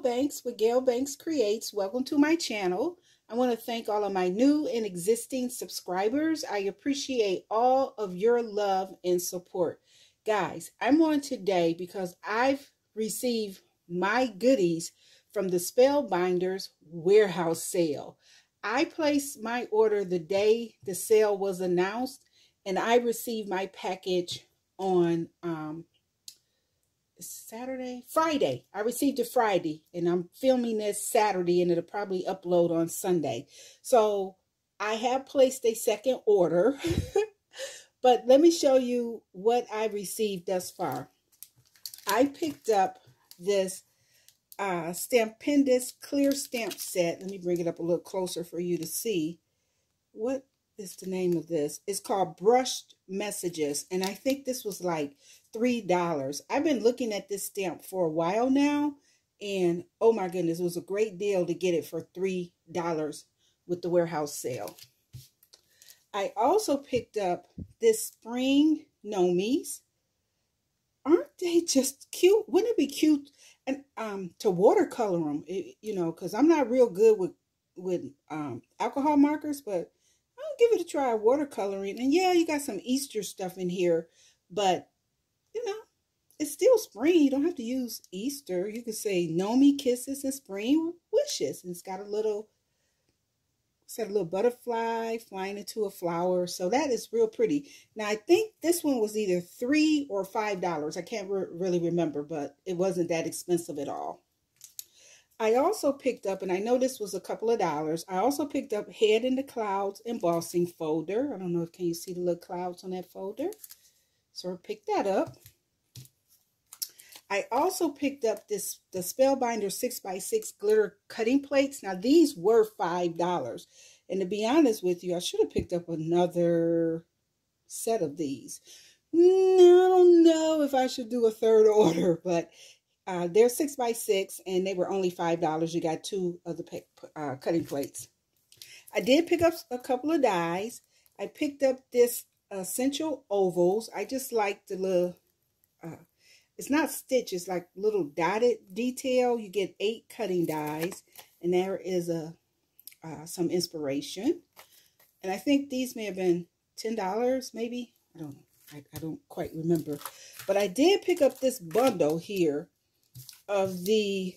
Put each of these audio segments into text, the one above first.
Banks with Gail Banks Creates. Welcome to my channel. I want to thank all of my new and existing subscribers. I appreciate all of your love and support. Guys, I'm on today because I've received my goodies from the Spellbinders Warehouse Sale. I placed my order the day the sale was announced, and I received my package on Friday. I received it Friday, and I'm filming this Saturday, and it'll probably upload on Sunday. So I have placed a second order, but let me show you what I received thus far. I picked up this Spellbinders clear stamp set. Let me bring it up a little closer for you to see. What is the name of this? It's called Brushed Messages, and I think this was like $3. I've been looking at this stamp for a while now, and oh my goodness, it was a great deal to get it for $3 with the warehouse sale. I also picked up this spring Nomies. Aren't they just cute? Wouldn't it be cute and to watercolor them? You know, because I'm not real good with alcohol markers, but I'll give it a try watercoloring. And yeah, you got some Easter stuff in here, but you know, it's still spring. You don't have to use Easter. You could say Nomi Kisses and Spring Wishes. And it's got a little butterfly flying into a flower. So that is real pretty. Now, I think this one was either $3 or $5. I can't really remember, but it wasn't that expensive at all. I also picked up, and I know this was a couple of dollars, I also picked up Head in the Clouds Embossing Folder. I don't know if can you see the little clouds on that folder. So I picked that up. I also picked up the Spellbinders 6x6 glitter cutting plates. Now, these were $5. And to be honest with you, I should have picked up another set of these. I don't know if I should do a third order, but they're 6x6 and they were only $5. You got 2 of the cutting plates. I did pick up a couple of dies. I picked up this Essential Ovals. I just like the little... it's not stitch, it's like little dotted detail. You get 8 cutting dies, and there is some inspiration. And I think these may have been $10, maybe. I don't know. I don't quite remember. But I did pick up this bundle here of the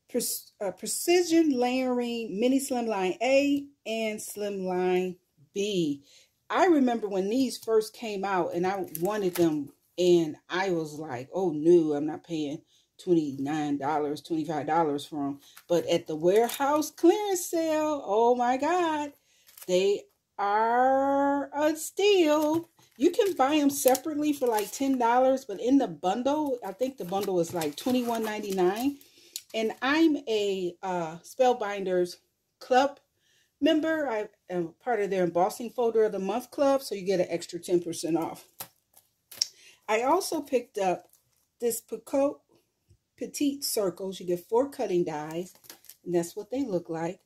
Precision Layering Mini Slimline A and Slimline B. I remember when these first came out, and I wanted them. And I was like, oh, no, I'm not paying $29, $25 for them. But at the warehouse clearance sale, oh, my God, they are a steal. You can buy them separately for like $10. But in the bundle, I think the bundle is like $21.99. And I'm a Spellbinders Club member. I am part of their Embossing Folder of the Month Club. So you get an extra 10% off. I also picked up this Poco Circles. You get 4 cutting dies, and that's what they look like.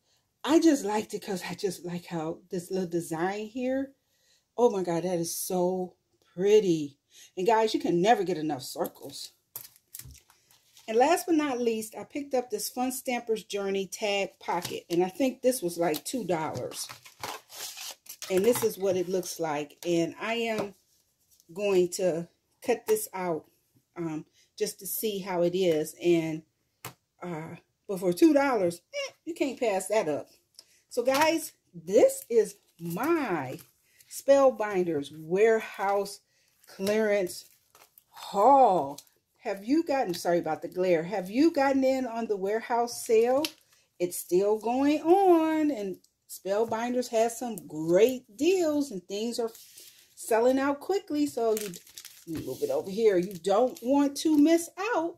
I just liked it because I just like how this little design here. Oh my God, that is so pretty. And guys, you can never get enough circles. And last but not least, I picked up this Fun Stamper's Journey Tag Pocket, and I think this was like $2. And this is what it looks like. And I am going to cut this out just to see how it is, and but for $2, you can't pass that up. So guys, this is my Spellbinders Warehouse clearance haul. Have you gotten, sorry about the glare, have you gotten in on the warehouse sale? It's still going on, and Spellbinders has some great deals, and things are selling out quickly. So you move it over here. You don't want to miss out.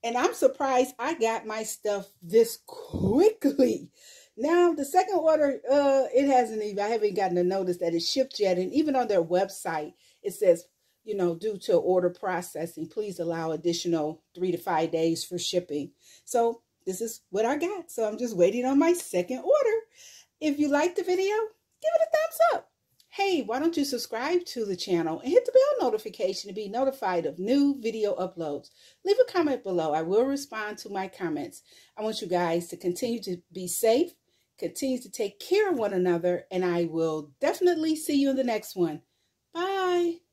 And I'm surprised I got my stuff this quickly. Now, the second order, I haven't gotten a notice that it's shipped yet. And even on their website, it says, you know, due to order processing, please allow additional 3 to 5 days for shipping. So this is what I got. So I'm just waiting on my second order. If you liked the video, give it a thumbs up. Hey, hey, why don't you subscribe to the channel and hit the bell notification to be notified of new video uploads. Leave a comment below. I will respond to my comments. I want you guys to continue to be safe, continue to take care of one another, and I will definitely see you in the next one. Bye.